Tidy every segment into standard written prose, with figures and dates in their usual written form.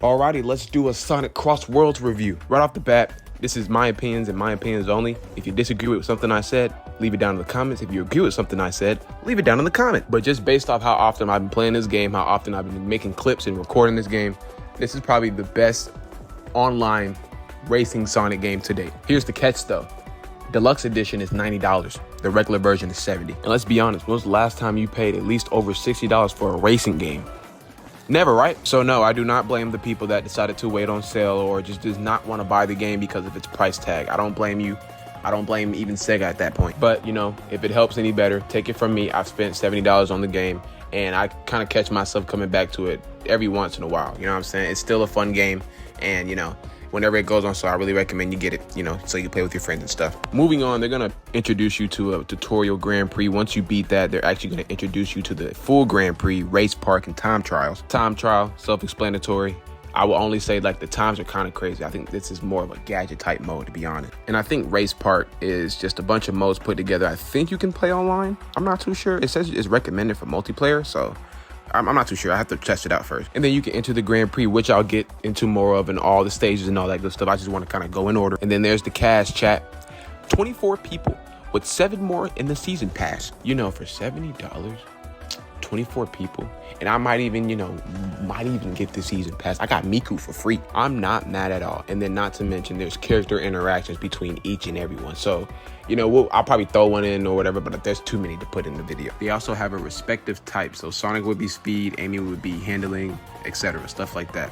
Alrighty, let's do a Sonic CrossWorlds review. Right off the bat, this is my opinions and my opinions only. If you disagree with something I said, leave it down in the comments. If you agree with something I said, leave it down in the comment. But just based off how often I've been playing this game, how often I've been making clips and recording this game, this is probably the best online racing Sonic game to date. Here's the catch though. Deluxe edition is $90. The regular version is $70. And let's be honest, when was the last time you paid at least over $60 for a racing game? Never, right? So no, I do not blame the people that decided to wait on sale or just does not want to buy the game because of its price tag. I don't blame you. I don't blame even Sega at that point. But, you know, if it helps any better, take it from me. I've spent $70 on the game, and I kind of catch myself coming back to it every once in a while. You know what I'm saying? It's still a fun game, and, you know, whenever it goes on sale, I really recommend you get it, you know, so you can play with your friends and stuff. Moving on, they're going to introduce you to a tutorial Grand Prix. Once you beat that, they're actually going to introduce you to the full Grand Prix, race park, and time trials. Time trial, self-explanatory. I will only say, like, the times are kind of crazy. I think this is more of a gadget type mode, to be honest. And I think race park is just a bunch of modes put together. I think you can play online. I'm not too sure. It says it's recommended for multiplayer, so I'm not too sure. I have to test it out first. And then you can enter the Grand Prix, which I'll get into more of, and all the stages and all that good stuff. I just want to kind of go in order. And then there's the cast chat. 24 people with 7 more in the season pass. You know, for $70, 24 people. And I might even, you know, get the season pass. I got Miku for free. I'm not mad at all. And then not to mention there's character interactions between each and every one. So, you know, I'll probably throw one in or whatever, but there's too many to put in the video. They also have a respective type. So Sonic would be speed, Amy would be handling, etc. Stuff like that.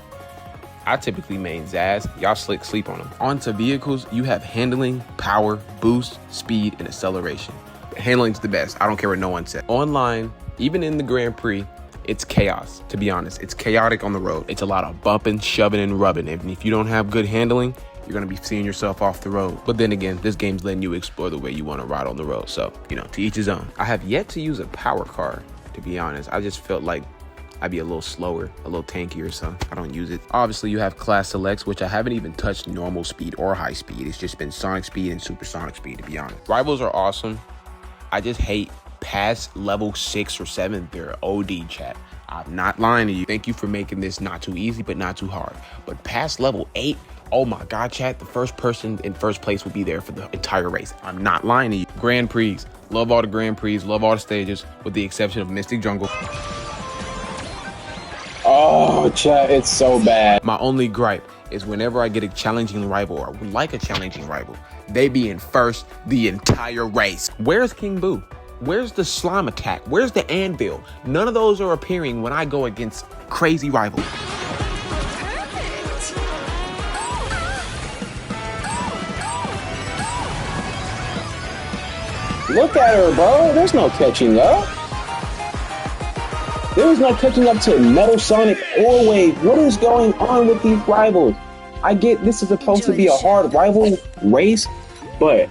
I typically main Zaz. Y'all sleep on them. Onto vehicles, you have handling, power, boost, speed, and acceleration. Handling's the best. I don't care what no one said. Online, even in the Grand Prix, it's chaos, to be honest. It's chaotic on the road. It's a lot of bumping, shoving, and rubbing. And if you don't have good handling, you're going to be seeing yourself off the road. But then again, this game's letting you explore the way you want to ride on the road. So, you know, to each his own. I have yet to use a power car, to be honest. I just felt like I'd be a little slower, a little tankier, so I don't use it. Obviously, you have class selects, which I haven't even touched normal speed or high speed. It's just been Sonic speed and supersonic speed, to be honest. Rivals are awesome. I just hate past level 6 or 7, they're OD, chat. I'm not lying to you. Thank you for making this not too easy, but not too hard. But past level 8, oh my God, chat, the first person in first place will be there for the entire race. I'm not lying to you. Grand Prix, love all the Grand Prix, love all the stages, with the exception of Mystic Jungle. Oh, chat, it's so bad. My only gripe is whenever I get a challenging rival or would like a challenging rival, they be in first the entire race. Where's King Boo? Where's the slime attack? Where's the anvil? None of those are appearing when I go against crazy rivals. Look at her, bro. There's no catching up. There is no catching up to Metal Sonic or Wave. What is going on with these rivals? I get this is supposed to be a hard rival race, but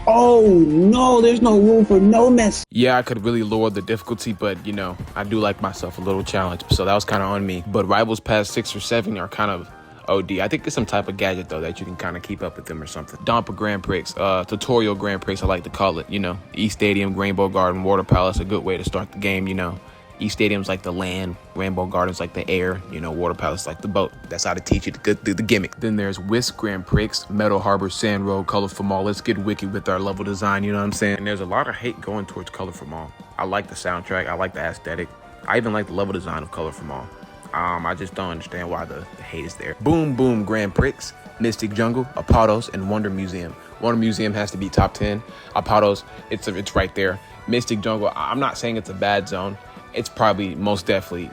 oh no, there's no room for no mess. Yeah, I could really lower the difficulty, but you know, I do like myself a little challenge, so that was kind of on me. But rivals past 6 or 7 are kind of OD. I think it's some type of gadget though that you can kind of keep up with them or something. Dompa Grand Prix, tutorial Grand Prix, I like to call it. You know, East Stadium, Rainbow Garden, Water Palace, a good way to start the game. You know, East Stadium's like the land, Rainbow Garden's like the air, you know, Water Palace like the boat. That's how to teach you to do the gimmick. Then there's Whisk Grand Prix, Metal Harbor, Sand Road, Colorful Mall. Let's get wicked with our level design, you know what I'm saying? And there's a lot of hate going towards Colorful Mall. I like the soundtrack, I like the aesthetic. I even like the level design of Colorful Mall. I just don't understand why the hate is there. Boom Boom Grand Prix, Mystic Jungle, Apotos, and Wonder Museum. Wonder Museum has to be top 10. Apotos, it's right there. Mystic Jungle, I'm not saying it's a bad zone. It's probably most definitely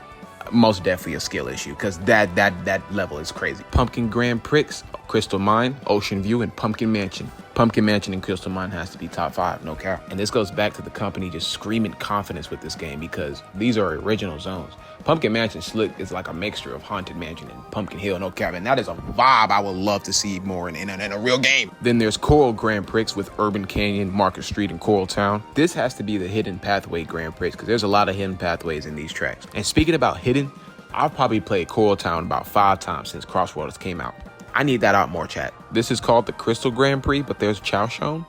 a skill issue because that level is crazy. Pumpkin Grand Prix, Crystal Mine, Ocean View, and Pumpkin Mansion. Pumpkin Mansion and Crystal Mine has to be top 5, no cap. And this goes back to the company just screaming confidence with this game because these are original zones. Pumpkin Mansion Slick is like a mixture of Haunted Mansion and Pumpkin Hill, no cap. And that is a vibe I would love to see more in a real game. Then there's Coral Grand Prix with Urban Canyon, Market Street, and Coral Town. This has to be the Hidden Pathway Grand Prix because there's a lot of hidden pathways in these tracks. And speaking about hidden, I've probably played Coral Town about 5 times since CrossWorlds came out. I need that out more, chat. This is called the Crystal Grand Prix, but there's Chow Shown.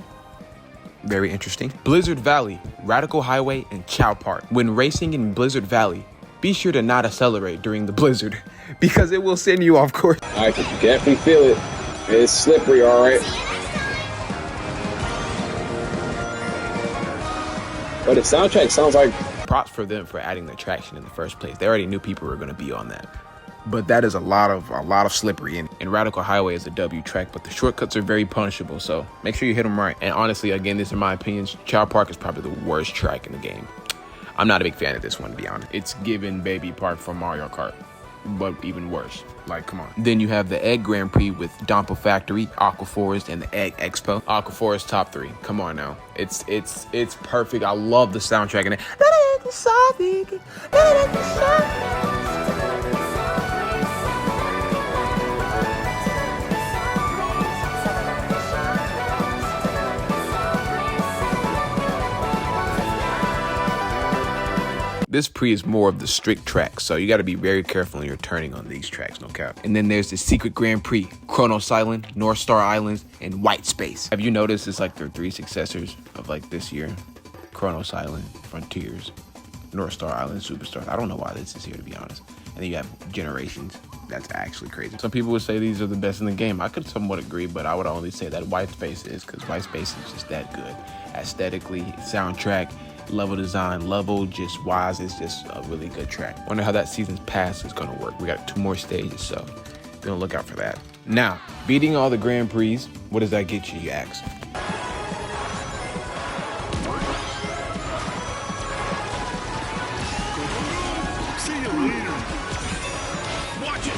Very interesting. Blizzard Valley, Radical Highway, and Chow Park. When racing in Blizzard Valley, be sure to not accelerate during the blizzard. because it will send you off course. I can definitely feel it. It's slippery, all right. But the soundtrack sounds like... Props for them for adding the traction in the first place. They already knew people were going to be on that. But that is a lot of slippery, and Radical Highway is a W track, but the shortcuts are very punishable, so make sure you hit them right. And honestly, again, these are my opinions. Child Park is probably the worst track in the game. I'm not a big fan of this one, to be honest. It's given Baby Park from Mario Kart, but even worse. Like, come on. Then you have the Egg Grand Prix with Dompo Factory, Aqua Forest, and the Egg Expo. Aqua Forest top 3. Come on now. It's perfect. I love the soundtrack in it. This pre is more of the strict track, so you got to be very careful when you're turning on these tracks, no cap. And then there's the Secret Grand Prix, Chronos Island, North Star Islands, and White Space. Have you noticed it's like their 3 successors of like this year? Chronos Island, Frontiers, North Star Island, Superstars. I don't know why this is here, to be honest. And then you have Generations. That's actually crazy. Some people would say these are the best in the game. I could somewhat agree, but I would only say that White Space is, because White Space is just that good. Aesthetically, soundtrack, level design, level just wise, it's just a really good track. Wonder how that season's pass is gonna work. We got 2 more stages, so be on the lookout for that. Now, beating all the Grand Prix, what does that get you, you ask? See you later. Watch it.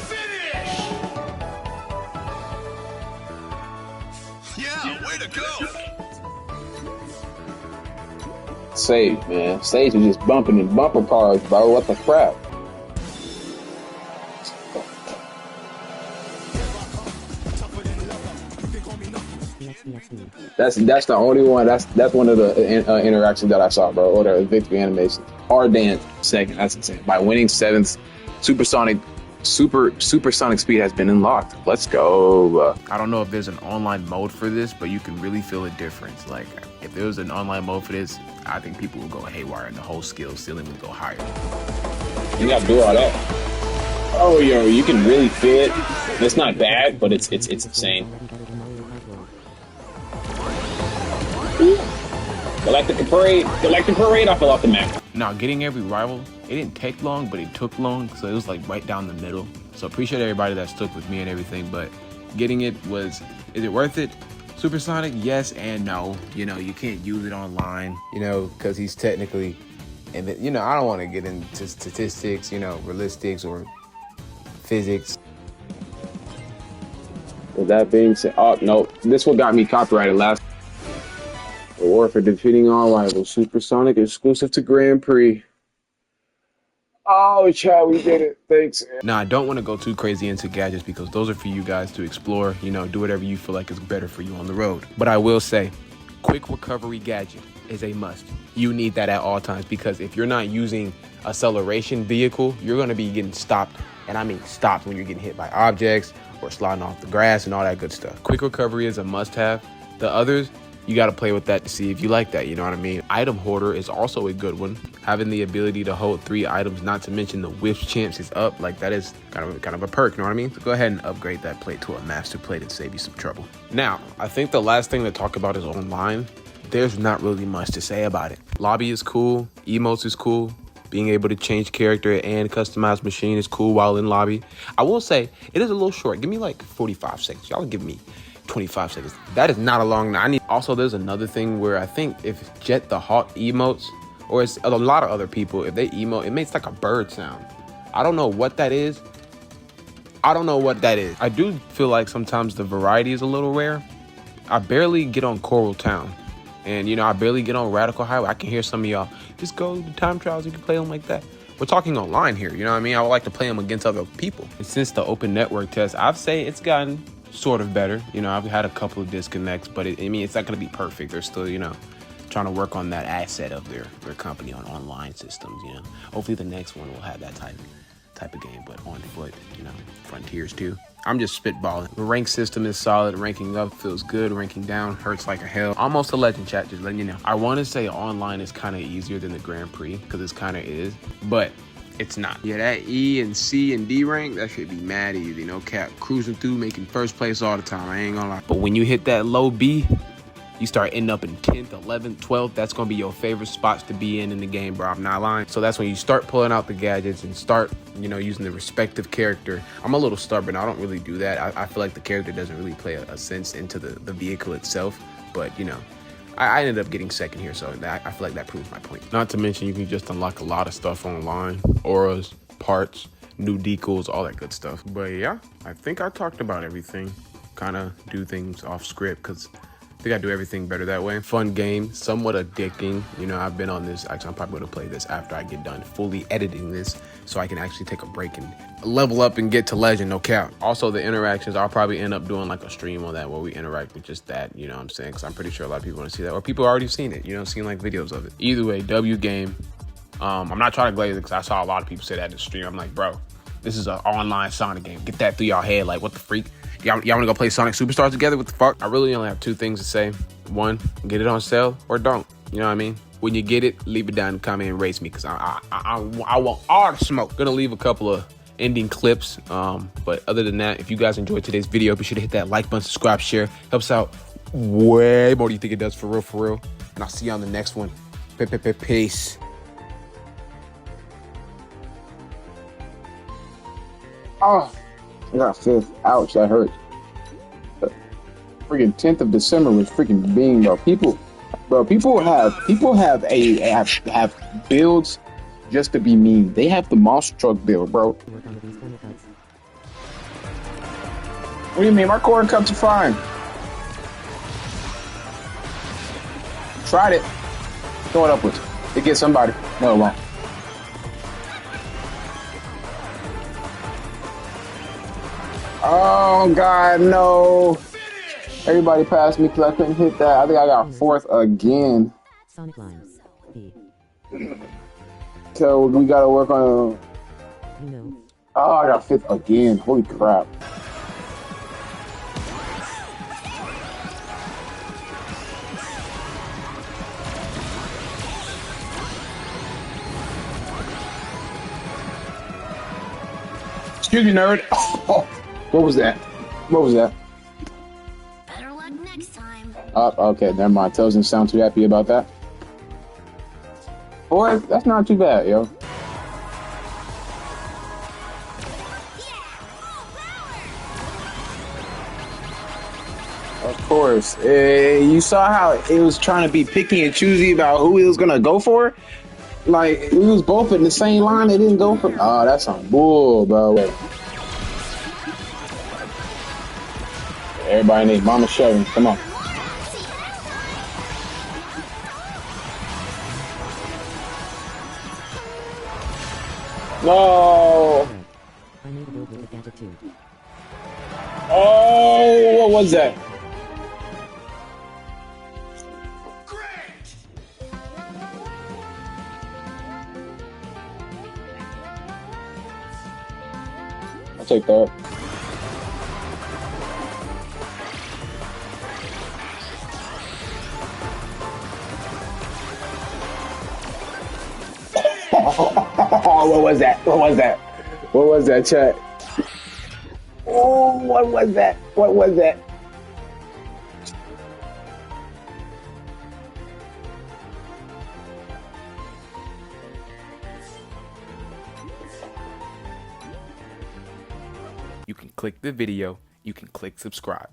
Finish. Yeah, way to go. Sage, man. Sage is just bumping in bumper cars, bro. What the crap? That's the only one. That's one of the interactions that I saw, bro. Or the victory animation. Hard dance second. That's insane. By winning 7th, supersonic speed has been unlocked. Let's go. I don't know if there's an online mode for this, but you can really feel a difference. Like, if there was an online mode for this, I think people would go haywire and the whole skill ceiling would go higher. You gotta do all that. Oh, yo, you can really feel it. It's not bad, but it's insane. Galactic Parade, I fell off the map. Now, getting every rival, it didn't take long, but it took long, so it was like right down the middle. So appreciate everybody that stuck with me and everything, but getting it is it worth it? Supersonic, yes and no. You know, you can't use it online, you know, because he's technically, and you know, I don't want to get into statistics, you know, realistics or physics. With that being said, oh no, this one got me copyrighted last. Award for defeating all rivals. Supersonic exclusive to Grand Prix. Oh, Chad, we did it. Thanks. Now, I don't want to go too crazy into gadgets because those are for you guys to explore, you know, do whatever you feel like is better for you on the road. But I will say, quick recovery gadget is a must. You need that at all times because if you're not using acceleration vehicle, you're going to be getting stopped. And I mean stopped when you're getting hit by objects or sliding off the grass and all that good stuff. Quick recovery is a must-have. The others, you got to play with that to see if you like that, you know what I mean? Item Hoarder is also a good one. Having the ability to hold 3 items, not to mention the whiff chance is up, like that is kind of a perk, you know what I mean? So go ahead and upgrade that plate to a master plate and save you some trouble. Now, I think the last thing to talk about is online. There's not really much to say about it. Lobby is cool, emotes is cool, being able to change character and customize machine is cool while in lobby. I will say, it is a little short. Give me like 45 seconds. Y'all give me 25 seconds. That is not a long night. Also, there's another thing where I think if Jet the Hawk emotes, or it's a lot of other people, if they emote, it makes like a bird sound. I don't know what that is. I do feel like sometimes the variety is a little rare. I barely get on Coral Town. And, you know, I barely get on Radical Highway. I can hear some of y'all, just go to time trials, you can play them like that. We're talking online here, you know what I mean? I would like to play them against other people. And since the open network test, I'd say it's gotten sort of better. You know, I've had a couple of disconnects, but I mean, it's not going to be perfect. They're still, you know, trying to work on that asset of their company on online systems, you know. Hopefully the next one will have that type type of game, but on foot, you know, Frontiers 2. I'm just spitballing. The rank system is solid. Ranking up feels good. Ranking down hurts like a hell. Almost a legend, chat, just letting you know. I want to say online is kind of easier than the Grand Prix, because it kind of is, but it's not. Yeah, that E and C and D rank, that should be mad easy, no cap. Cruising through, making first place all the time, I ain't gonna lie. But when you hit that low B, you start ending up in 10th, 11th, 12th. That's going to be your favorite spots to be in the game, bro. I'm not lying. So that's when you start pulling out the gadgets and start, you know, using the respective character. I'm a little stubborn. I don't really do that. I feel like the character doesn't really play a sense into the vehicle itself. But, you know, I ended up getting second here. So I feel like that proves my point. Not to mention, you can just unlock a lot of stuff online. Auras, parts, new decals, all that good stuff. But yeah, I think I talked about everything. Kind of do things off script because I think I do everything better that way. Fun game, somewhat addicting. You know, I've been on this. Actually, I'm probably going to play this after I get done fully editing this so I can actually take a break and level up and get to legend, no cap. Also, the interactions, I'll probably end up doing like a stream on that where we interact with just that, you know what I'm saying? Because I'm pretty sure a lot of people want to see that. Or people already seen it, you know, seen like videos of it. Either way, W game. I'm not trying to glaze it because I saw a lot of people say that in the stream. I'm like, bro, this is an online Sonic game. Get that through y'all head. Like, what the freak? Y'all want to go play Sonic Superstars together? What the fuck? I really only have two things to say. One, get it on sale or don't. You know what I mean? When you get it, leave it down in the comment and race me because I want all the smoke. Gonna leave a couple of ending clips. But other than that, if you guys enjoyed today's video, be sure to hit that like button, subscribe, share. Helps out way more than you think it does, for real, for real. And I'll see you on the next one. Peace. Oh, I got fifth. Ouch, that hurts. Freaking 10th of December was freaking being, bro. People have builds just to be mean. They have the monster truck build, bro. What do you mean? My corner cups are fine. Tried it. Throw it upwards. It gets somebody. No, it won't. Oh God, no! Everybody passed me because I couldn't hit that. I think I got fourth again. Sonic Lines. So we gotta work on. No. Oh, I got fifth again. Holy crap! Excuse me, nerd. Oh, what was that? What was that? Better luck next time. Okay, never mind. Toes didn't sound too happy about that. Boy, that's not too bad, yo. Of course. You saw how it was trying to be picky and choosy about who he was gonna go for? Like, we was both in the same line, they didn't go for. Oh, that's some bull, bro. Everybody needs Mama Shoving. Come on. No. I need to build with the gadget too. Oh, what was that? I'll take that. What was that? What was that? What was that, chat? Oh, what was that? What was that? You can click the video. You can click subscribe.